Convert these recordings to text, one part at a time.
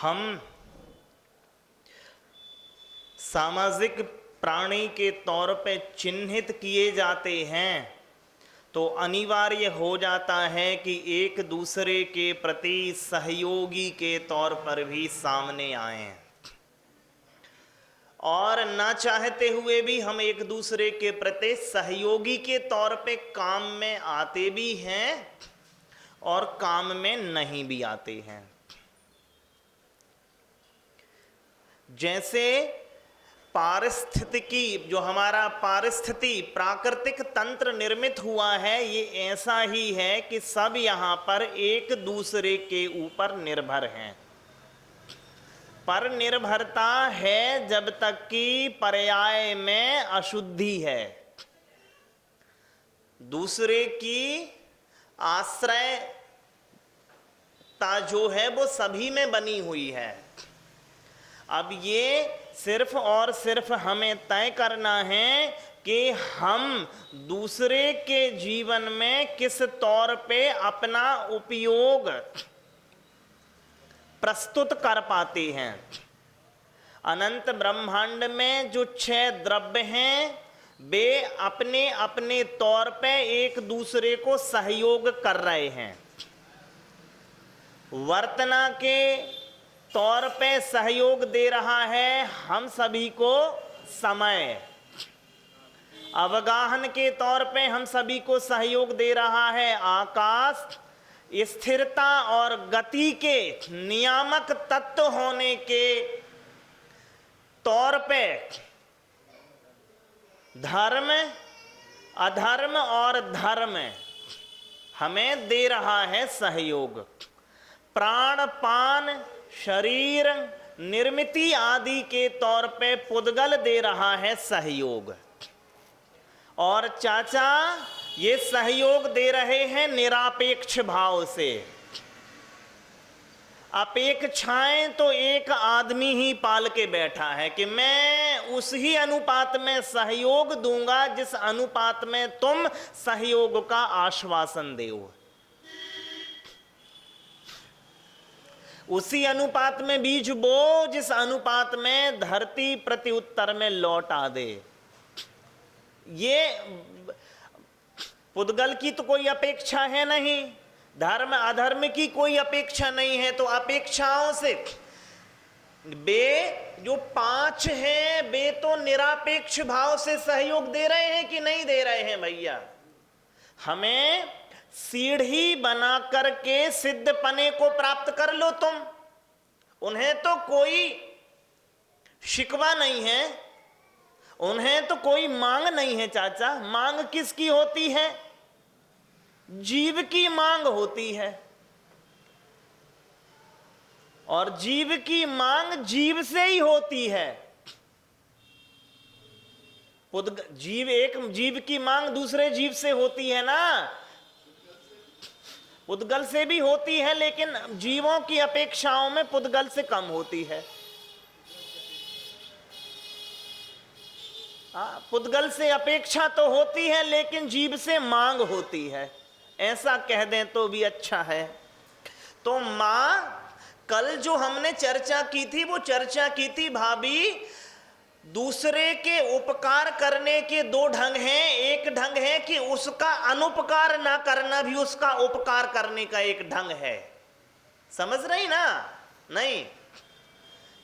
हम सामाजिक प्राणी के तौर पे चिन्हित किए जाते हैं तो अनिवार्य हो जाता है कि एक दूसरे के प्रति सहयोगी के तौर पर भी सामने आएं, और ना चाहते हुए भी हम एक दूसरे के प्रति सहयोगी के तौर पे काम में आते भी हैं और काम में नहीं भी आते हैं। जैसे पारिस्थितिकी, जो हमारा पारिस्थिति प्राकृतिक तंत्र निर्मित हुआ है, ये ऐसा ही है कि सब यहाँ पर एक दूसरे के ऊपर निर्भर हैं। पर निर्भरता है जब तक कि पर्याय में अशुद्धि है, दूसरे की आश्रयता जो है वो सभी में बनी हुई है। अब ये सिर्फ और सिर्फ हमें तय करना है कि हम दूसरे के जीवन में किस तौर पे अपना उपयोग प्रस्तुत कर पाते हैं। अनंत ब्रह्मांड में जो 6 द्रव्य हैं वे अपने अपने तौर पे एक दूसरे को सहयोग कर रहे हैं। वर्तना के तौर पे सहयोग दे रहा है हम सभी को समय, अवगाहन के तौर पे हम सभी को सहयोग दे रहा है आकाश, स्थिरता और गति के नियामक तत्व होने के तौर पे धर्म, अधर्म और धर्म हमें दे रहा है सहयोग। प्राण, पान, शरीर निर्मिति आदि के तौर पे पुद्गल दे रहा है सहयोग। और चाचा ये सहयोग दे रहे हैं निरापेक्ष भाव से। अपेक्षाएं तो एक आदमी ही पाल के बैठा है कि मैं उसी अनुपात में सहयोग दूंगा जिस अनुपात में तुम सहयोग का आश्वासन दो, उसी अनुपात में बीज बो जिस अनुपात में धरती प्रत्युत्तर में लौट आ दे। ये पुद्गल की तो कोई अपेक्षा है नहीं, धर्म अधर्म की कोई अपेक्षा नहीं है। तो अपेक्षाओं से वे जो 5 हैं वे तो निरापेक्ष भाव से सहयोग दे रहे हैं कि नहीं दे रहे हैं भैया। हमें सीढ़ी बना करके सिद्धपने को प्राप्त कर लो तुम, उन्हें तो कोई शिकवा नहीं है, उन्हें तो कोई मांग नहीं है चाचा। मांग किसकी होती है? जीव की मांग होती है, और जीव की मांग जीव से ही होती है। जीव, एक जीव की मांग दूसरे जीव से होती है ना, पुद्गल से भी होती है, लेकिन जीवों की अपेक्षाओं में पुद्गल से कम होती है। पुद्गल से अपेक्षा तो होती है लेकिन जीव से मांग होती है, ऐसा कह दें तो भी अच्छा है। तो मां, कल जो हमने चर्चा की थी वो चर्चा की थी भाभी, दूसरे के उपकार करने के 2 ढंग हैं। एक ढंग है कि उसका अनुपकार ना करना भी उसका उपकार करने का एक ढंग है। समझ रही ना? नहीं,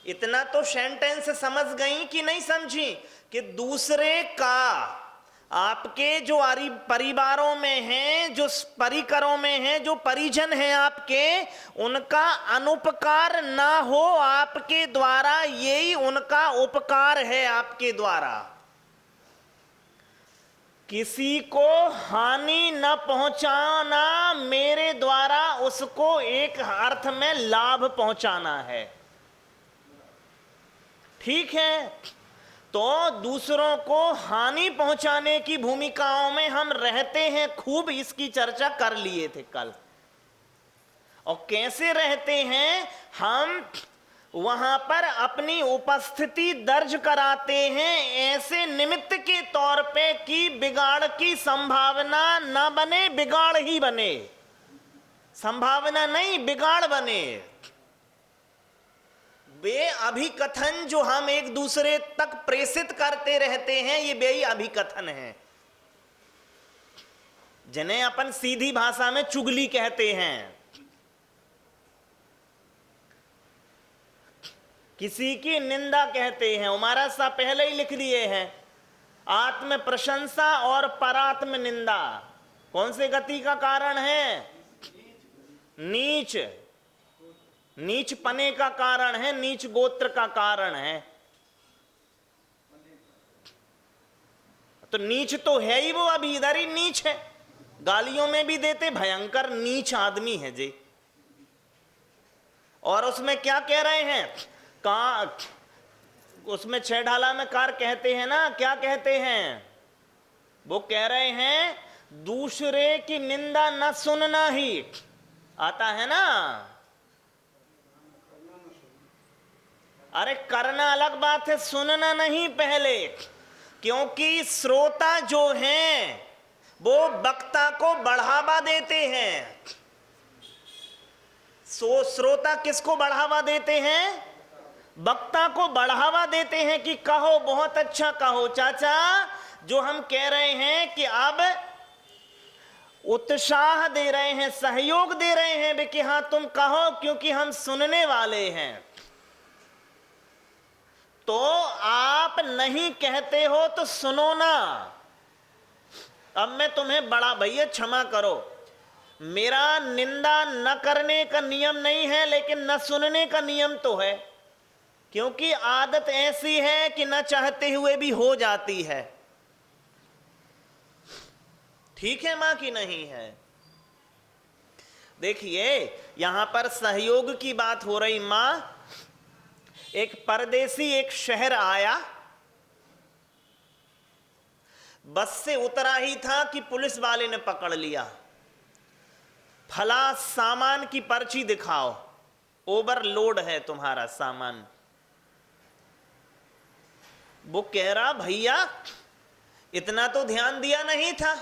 इतना तो सेंटेंस समझ गई कि नहीं समझी कि दूसरे का, आपके जो परिवारों में हैं, जो परिकरों में हैं, जो परिजन हैं आपके, उनका अनुपकार ना हो आपके द्वारा, यही उनका उपकार है आपके द्वारा। किसी को हानि न पहुंचाना मेरे द्वारा उसको एक अर्थ में लाभ पहुंचाना है। ठीक है, तो दूसरों को हानि पहुंचाने की भूमिकाओं में हम रहते हैं, खूब इसकी चर्चा कर लिए थे कल। और कैसे रहते हैं हम? वहां पर अपनी उपस्थिति दर्ज कराते हैं ऐसे निमित्त के तौर पे कि बिगाड़ की संभावना न बने, बिगाड़ ही बने, संभावना नहीं बिगाड़ बने। वे अभिकथन जो हम एक दूसरे तक प्रेषित करते रहते हैं, ये वे अभिकथन हैं जिन्हें अपन सीधी भाषा में चुगली कहते हैं। किसी की निंदा कहते हैं, हमारा सा पहले ही लिख दिए हैं, आत्म प्रशंसा और परात्म निंदा कौन से गति का कारण है? नीच, नीच पने का कारण है, नीच गोत्र का कारण है। तो नीच तो है ही वो, अभी इधर ही नीच है, गालियों में भी देते, भयंकर नीच आदमी है जी। और उसमें क्या कह रहे हैं? उसमें छह ढाला में कार कहते हैं ना, क्या कहते हैं? वो कह रहे हैं दूसरे की निंदा न सुनना ही आता है ना। अरे करना अलग बात है, सुनना नहीं पहले, क्योंकि श्रोता जो हैं वो वक्ता को बढ़ावा देते हैं। श्रोता किसको बढ़ावा देते हैं? वक्ता को बढ़ावा देते हैं कि कहो, बहुत अच्छा कहो चाचा। जो हम कह रहे हैं कि अब उत्साह दे रहे हैं, सहयोग दे रहे हैं कि हाँ तुम कहो, क्योंकि हम सुनने वाले हैं। तो आप नहीं कहते हो तो सुनो ना। अब मैं तुम्हें बड़ा भैया क्षमा करो, मेरा निंदा न करने का नियम नहीं है, लेकिन न सुनने का नियम तो है, क्योंकि आदत ऐसी है कि न चाहते हुए भी हो जाती है। ठीक है मां की नहीं है? देखिए यहां पर सहयोग की बात हो रही। मां, एक परदेसी एक शहर आया, बस से उतरा ही था कि पुलिस वाले ने पकड़ लिया। फला सामान की पर्ची दिखाओ, ओवरलोड है तुम्हारा सामान। वो कह रहा भैया इतना तो ध्यान दिया नहीं था,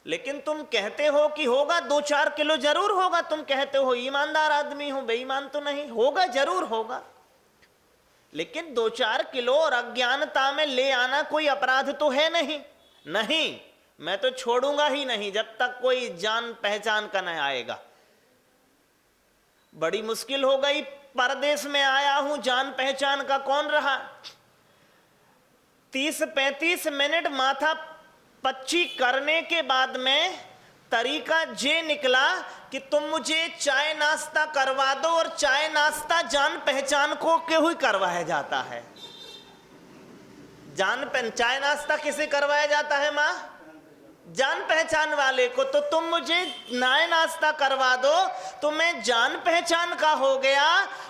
लेकिन तुम कहते हो कि होगा 2-4 किलो जरूर होगा। तुम कहते हो ईमानदार आदमी हो, बेईमान तो नहीं, होगा जरूर होगा। लेकिन 2-4 किलो और अज्ञानता में ले आना कोई अपराध तो है नहीं। नहीं, मैं तो छोड़ूंगा ही नहीं जब तक कोई जान पहचान का न आएगा। बड़ी मुश्किल हो गई, परदेश में आया हूं, जान पहचान का कौन रहा। 30-35 मिनट माथा पच्ची करने के बाद में तरीका जे निकला कि तुम मुझे चाय नाश्ता करवा दो, और चाय नाश्ता जान पहचान को क्यों ही करवाया जाता है? चाय नाश्ता किसे करवाया जाता है मां? जान पहचान वाले को। तो तुम मुझे चाय नाश्ता करवा दो तो मैं जान पहचान का हो गया,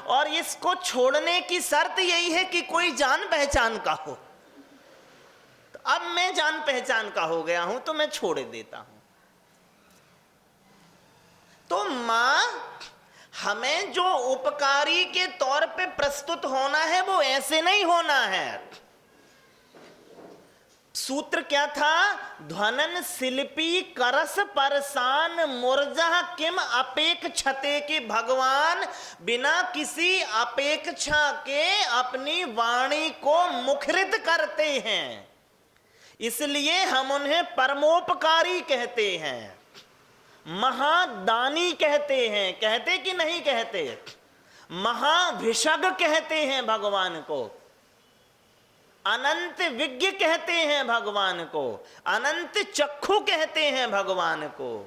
और इसको छोड़ने की शर्त यही है कि कोई जान पहचान का हो। तो अब मैं जान पहचान का हो गया हूं तो मैं छोड़ देता हूं। तो मां, हमें जो उपकारी के तौर पे प्रस्तुत होना है वो ऐसे नहीं होना है। सूत्र क्या था? ध्वनन शिल्पी करस परसान मुरझा किम अपेक्षते के भगवान बिना किसी अपेक्षा के अपनी वाणी को मुखरित करते हैं, इसलिए हम उन्हें परमोपकारी कहते हैं, महादानी कहते हैं। कहते कि नहीं कहते? महाभिषग कहते हैं भगवान को, अनंत विज्ञ कहते हैं भगवान को, अनंत चक्षु कहते हैं भगवान को।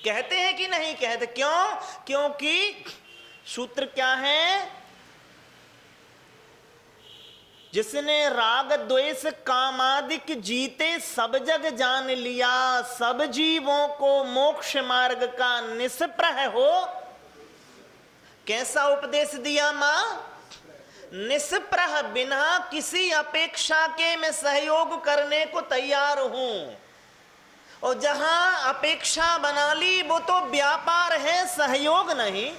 कहते हैं कि नहीं कहते? क्यों? क्योंकि सूत्र क्या है? जिसने राग द्वेष कामादिक जीते सब जग जान लिया, सब जीवों को मोक्ष मार्ग का निष्प्रह हो। कैसा उपदेश दिया मां? निष्प्रह, बिना किसी अपेक्षा के मैं सहयोग करने को तैयार हूं। और जहां अपेक्षा बना ली वो तो व्यापार है, सहयोग नहीं।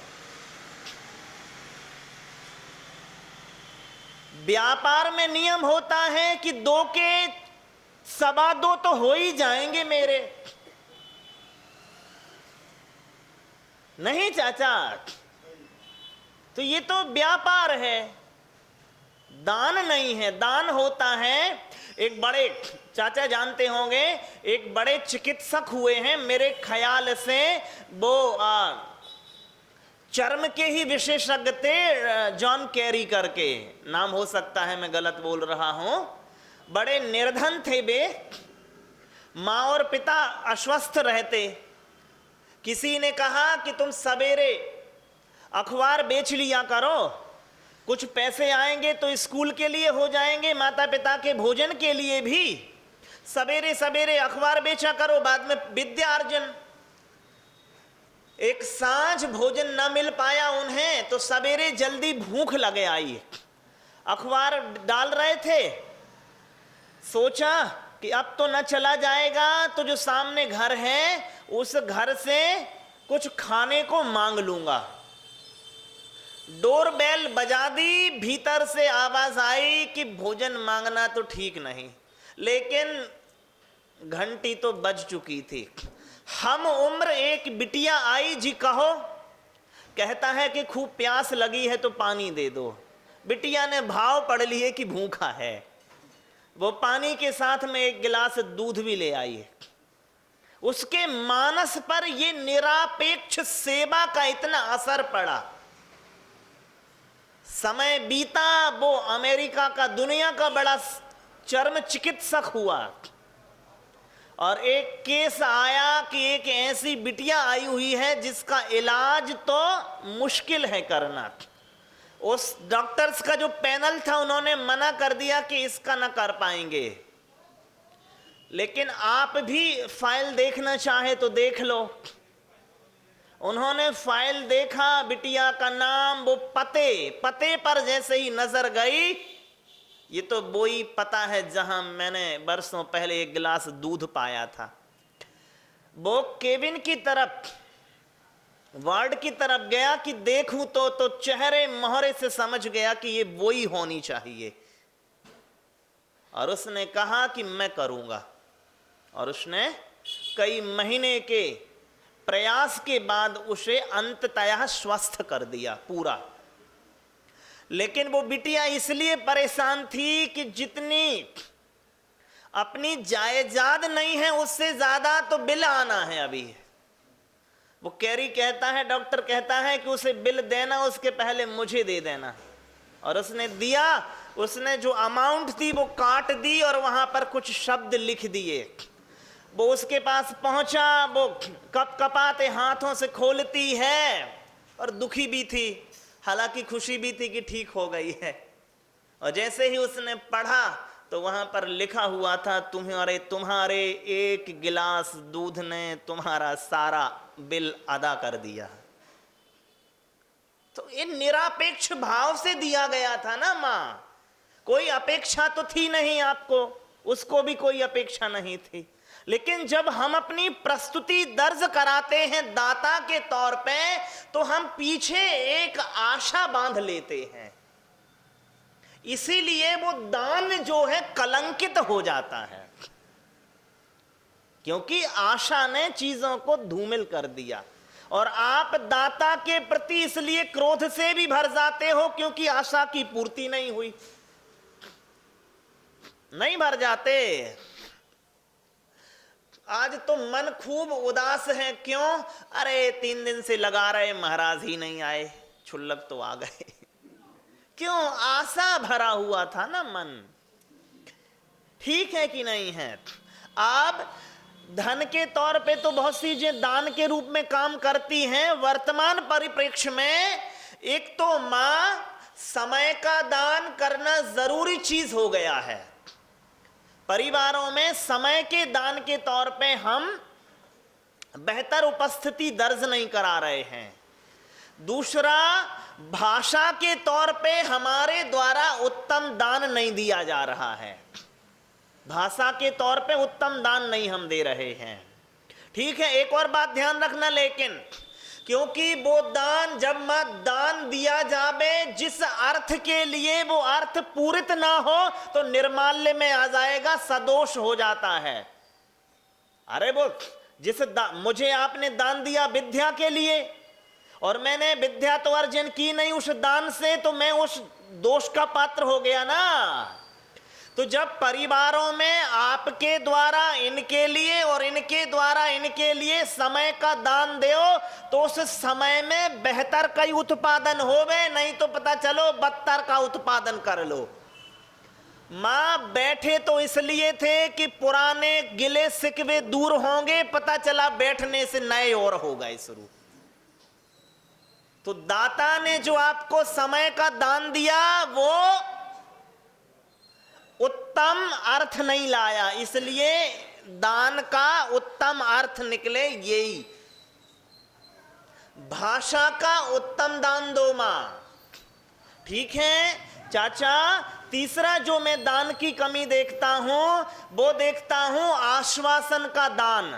व्यापार में नियम होता है कि 2 के 2.25 तो हो ही जाएंगे मेरे। नहीं चाचा, तो ये तो व्यापार है, दान नहीं है। दान होता है, एक बड़े चाचा जानते होंगे, एक बड़े चिकित्सक हुए हैं मेरे ख्याल से, वो चर्म के ही विशेषज्ञ थे, जॉन कैरी करके नाम हो सकता है, मैं गलत बोल रहा हूं। बड़े निर्धन थे वे, माँ और पिता अस्वस्थ रहते। किसी ने कहा कि तुम सवेरे अखबार बेच लिया करो, कुछ पैसे आएंगे तो स्कूल के लिए हो जाएंगे, माता पिता के भोजन के लिए भी सवेरे सवेरे अखबार बेचा करो, बाद में विद्या अर्जन। एक सांझ भोजन न मिल पाया उन्हें, तो सवेरे जल्दी भूख लगे आई, अखबार डाल रहे थे, सोचा कि अब तो न चला जाएगा, तो जो सामने घर है उस घर से कुछ खाने को मांग लूंगा। डोरबेल बजा दी, भीतर से आवाज आई कि भोजन मांगना तो ठीक नहीं, लेकिन घंटी तो बज चुकी थी। हम उम्र एक बिटिया आई, जी कहो। कहता है कि खूब प्यास लगी है तो पानी दे दो। बिटिया ने भाव पढ़ लिए कि भूखा है, वो पानी के साथ में एक गिलास दूध भी ले आई है। उसके मानस पर ये निरापेक्ष सेवा का इतना असर पड़ा। समय बीता, वो अमेरिका का, दुनिया का बड़ा चर्म चिकित्सक हुआ, और एक केस आया कि एक ऐसी बिटिया आई हुई है जिसका इलाज तो मुश्किल है करना। उस डॉक्टर्स का जो पैनल था उन्होंने मना कर दिया कि इसका ना कर पाएंगे, लेकिन आप भी फाइल देखना चाहे तो देख लो। उन्होंने फाइल देखा, बिटिया का नाम, वो पते पर जैसे ही नजर गई, ये तो वो ही पता है जहां मैंने बरसों पहले एक गिलास दूध पाया था। वो केबिन की तरफ, वार्ड की तरफ गया कि देखूं तो चेहरे मोहरे से समझ गया कि ये वो ही होनी चाहिए, और उसने कहा कि मैं करूंगा। और उसने कई महीने के प्रयास के बाद उसे अंततः स्वस्थ कर दिया पूरा। लेकिन वो बिटिया इसलिए परेशान थी कि जितनी अपनी जायदाद नहीं है उससे ज्यादा तो बिल आना है अभी। वो कैरी कहता है, डॉक्टर कहता है कि उसे बिल देना, उसके पहले मुझे दे देना। और उसने दिया, उसने जो अमाउंट थी वो काट दी और वहां पर कुछ शब्द लिख दिए। वो उसके पास पहुंचा, वो कप कपाते हाथों से खोलती है, और दुखी भी थी, हालांकि खुशी भी थी कि ठीक हो गई है। और जैसे ही उसने पढ़ा तो वहां पर लिखा हुआ था, तुम्हारे एक गिलास दूध ने तुम्हारा सारा बिल अदा कर दिया। तो ये निरापेक्ष भाव से दिया गया था ना मां, कोई अपेक्षा तो थी नहीं आपको, उसको भी कोई अपेक्षा नहीं थी। लेकिन जब हम अपनी प्रस्तुति दर्ज कराते हैं दाता के तौर पे, तो हम पीछे एक आशा बांध लेते हैं, इसीलिए वो दान जो है कलंकित हो जाता है, क्योंकि आशा ने चीजों को धूमिल कर दिया। और आप दाता के प्रति इसलिए क्रोध से भी भर जाते हो क्योंकि आशा की पूर्ति नहीं हुई। नहीं भर जाते। आज तो मन खूब उदास है, क्यों? अरे 3 दिन से लगा रहे, महाराज ही नहीं आए, क्षुल्लक तो आ गए। क्यों? आशा भरा हुआ था ना मन। ठीक है कि नहीं है? आप धन के तौर पे तो बहुत सी चीजें दान के रूप में काम करती हैं। वर्तमान परिप्रेक्ष्य में एक तो मां समय का दान करना जरूरी चीज हो गया है। परिवारों में समय के दान के तौर पे हम बेहतर उपस्थिति दर्ज नहीं करा रहे हैं। दूसरा, भाषा के तौर पे हमारे द्वारा उत्तम दान नहीं दिया जा रहा है। भाषा के तौर पे उत्तम दान नहीं हम दे रहे हैं। ठीक है, एक और बात ध्यान रखना, लेकिन क्योंकि वो दान, जब दान दिया जावे जिस अर्थ के लिए वो अर्थ पूरित ना हो तो निर्माल्य में आ जाएगा, सदोष हो जाता है। अरे वो मुझे आपने दान दिया विद्या के लिए, और मैंने विद्या तो अर्जन की नहीं उस दान से, तो मैं उस दोष का पात्र हो गया ना। तो जब परिवारों में आपके द्वारा इनके लिए और इनके द्वारा इनके लिए समय का दान दो, तो उस समय में बेहतर का ही उत्पादन होवे, नहीं तो पता चलो बदतर का उत्पादन कर लो। मां बैठे तो इसलिए थे कि पुराने गिले शिकवे दूर होंगे, पता चला बैठने से नए और हो गए शुरू। तो दाता ने जो आपको समय का दान दिया वो उत्तम अर्थ नहीं लाया, इसलिए दान का उत्तम अर्थ निकले यही, भाषा का उत्तम दान दो मां। ठीक है चाचा, तीसरा जो मैं दान की कमी देखता हूं वो देखता हूं आश्वासन का दान।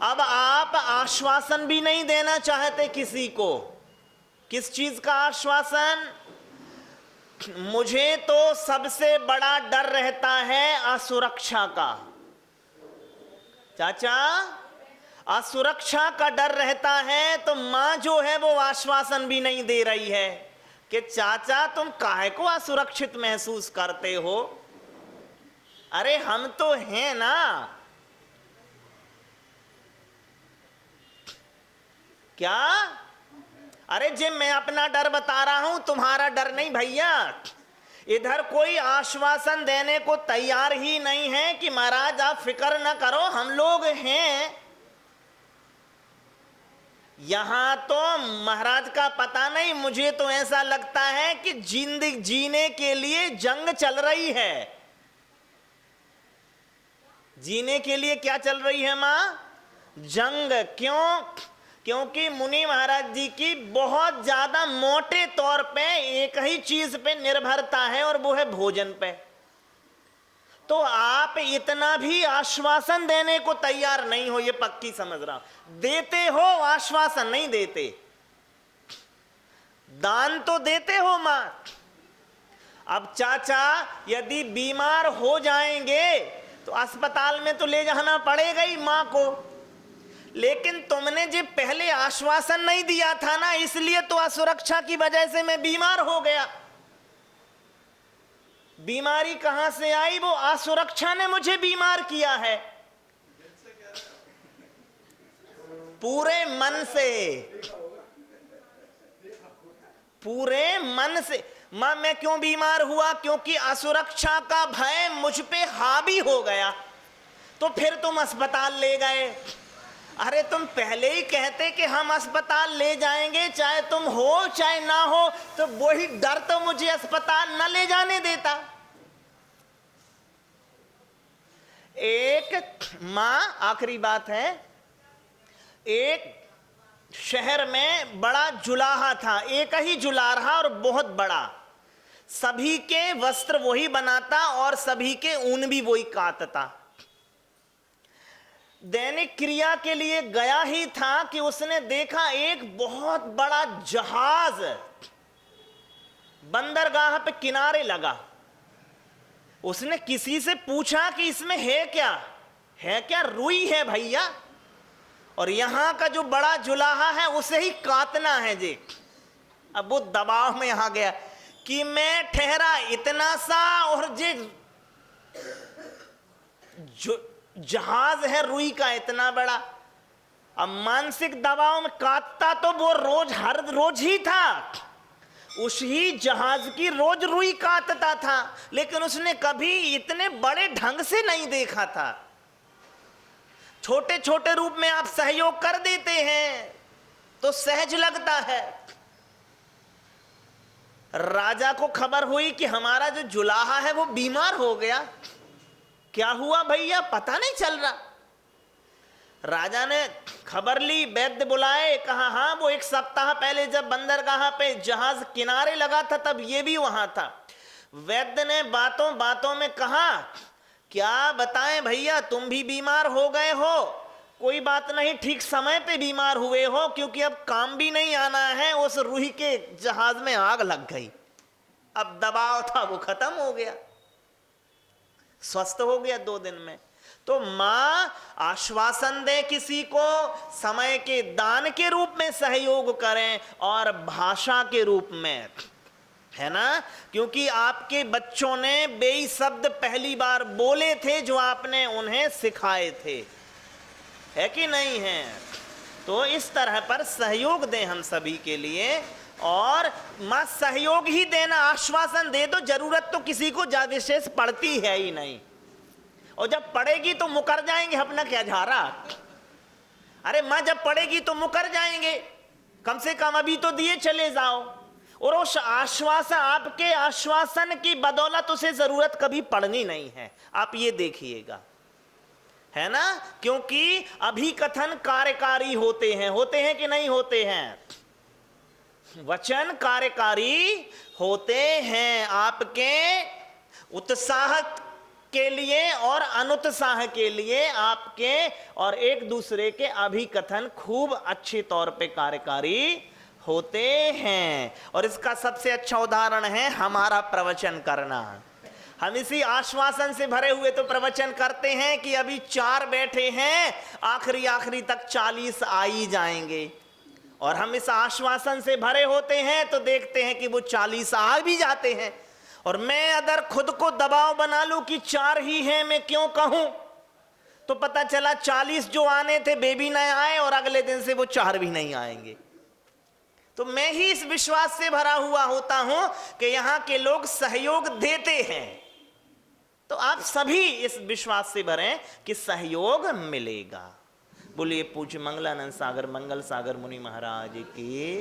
अब आप आश्वासन भी नहीं देना चाहते किसी को। किस चीज का आश्वासन? मुझे तो सबसे बड़ा डर रहता है असुरक्षा का। चाचा, असुरक्षा का डर रहता है, तो मां जो है वो आश्वासन भी नहीं दे रही है कि चाचा तुम काहे को असुरक्षित महसूस करते हो? अरे हम तो हैं ना। क्या? अरे जी मैं अपना डर बता रहा हूं, तुम्हारा डर नहीं भैया। इधर कोई आश्वासन देने को तैयार ही नहीं है कि महाराज आप फिक्र न करो हम लोग हैं। यहां तो महाराज का पता नहीं, मुझे तो ऐसा लगता है कि जिंदगी जीने के लिए जंग चल रही है। जीने के लिए क्या चल रही है मां? जंग। क्यों? क्योंकि मुनि महाराज जी की बहुत ज्यादा मोटे तौर पे एक ही चीज पे निर्भरता है और वो है भोजन पे। तो आप इतना भी आश्वासन देने को तैयार नहीं हो, ये पक्की समझ रहा हूं। देते हो आश्वासन नहीं देते, दान तो देते हो मां। अब चाचा यदि बीमार हो जाएंगे तो अस्पताल में तो ले जाना पड़ेगा ही मां को, लेकिन तुमने जो पहले आश्वासन नहीं दिया था ना, इसलिए तो असुरक्षा की वजह से मैं बीमार हो गया। बीमारी कहां से आई? वो असुरक्षा ने मुझे बीमार किया है। पूरे मन से, पूरे मन से। मां मैं क्यों बीमार हुआ? क्योंकि असुरक्षा का भय मुझ पे हावी हो गया। तो फिर तुम अस्पताल ले गए। अरे तुम पहले ही कहते कि हम अस्पताल ले जाएंगे, चाहे तुम हो चाहे ना हो, तो वही डर तो मुझे अस्पताल न ले जाने देता। एक मां, आखिरी बात है, एक शहर में बड़ा जुलाहा था, एक ही जुलाहा और बहुत बड़ा। सभी के वस्त्र वही बनाता और सभी के ऊन भी वही काटता। दैनिक क्रिया के लिए गया ही था कि उसने देखा एक बहुत बड़ा जहाज बंदरगाह पे किनारे लगा। उसने किसी से पूछा कि इसमें है क्या? है क्या? रुई है भैया, और यहां का जो बड़ा जुलाहा है उसे ही काटना है जी। अब वो दबाव में आ गया कि मैं ठहरा इतना सा और जे जो जहाज है रुई का इतना बड़ा। अब मानसिक दबाव में काटता तो वो रोज हर रोज ही था, उसी जहाज की रोज रुई काटता था, लेकिन उसने कभी इतने बड़े ढंग से नहीं देखा था। छोटे छोटे रूप में आप सहयोग कर देते हैं तो सहज लगता है। राजा को खबर हुई कि हमारा जो जुलाहा है वो बीमार हो गया। क्या हुआ भैया? पता नहीं चल रहा। राजा ने खबर ली, वैद्य बुलाए, कहा हाँ वो एक सप्ताह पहले जब बंदरगाह पे जहाज किनारे लगा था तब ये भी वहां था। वैद्य ने बातों बातों में कहा क्या बताएं भैया, तुम भी बीमार हो गए हो। कोई बात नहीं, ठीक समय पे बीमार हुए हो, क्योंकि अब काम भी नहीं आना है। उस रूही के जहाज में आग लग गई। अब दबाव था वो खत्म हो गया, स्वस्थ हो गया 2 दिन में। तो माँ आश्वासन दे किसी को, समय के दान के रूप में सहयोग करें और भाषा के रूप में, है ना। क्योंकि आपके बच्चों ने बेई शब्द पहली बार बोले थे जो आपने उन्हें सिखाए थे, है कि नहीं है। तो इस तरह पर सहयोग दें हम सभी के लिए, और मां सहयोग ही देना, आश्वासन दे दो, जरूरत तो किसी को ज्यादा विशेष पड़ती है ही नहीं, और जब पड़ेगी तो मुकर जाएंगे, अपना क्या झारा। अरे मां जब पड़ेगी तो मुकर जाएंगे, कम से कम अभी तो दिए चले जाओ। और उस आश्वासन, आपके आश्वासन की बदौलत उसे जरूरत कभी पड़नी नहीं है, आप ये देखिएगा, है ना। क्योंकि अभिकथन कार्यकारी होते हैं कि नहीं होते हैं, वचन कार्यकारी होते हैं, आपके उत्साह के लिए और अनुत्साह के लिए आपके और एक दूसरे के अभिकथन खूब अच्छे तौर पे कार्यकारी होते हैं। और इसका सबसे अच्छा उदाहरण है हमारा प्रवचन करना। हम इसी आश्वासन से भरे हुए तो प्रवचन करते हैं कि अभी 4 बैठे हैं, आखिरी तक 40 आ ही जाएंगे, और हम इस आश्वासन से भरे होते हैं तो देखते हैं कि वो 40 आ भी जाते हैं। और मैं अगर खुद को दबाव बना लूं कि 4 ही हैं, मैं क्यों कहूं, तो पता चला 40 जो आने थे वे भी नहीं आए, और अगले दिन से वो 4 भी नहीं आएंगे। तो मैं ही इस विश्वास से भरा हुआ होता हूं कि यहां के लोग सहयोग देते हैं, तो आप सभी इस विश्वास से भरें कि सहयोग मिलेगा। बोलिए पूज्य मंगलानंद सागर मंगल सागर मुनि महाराज की।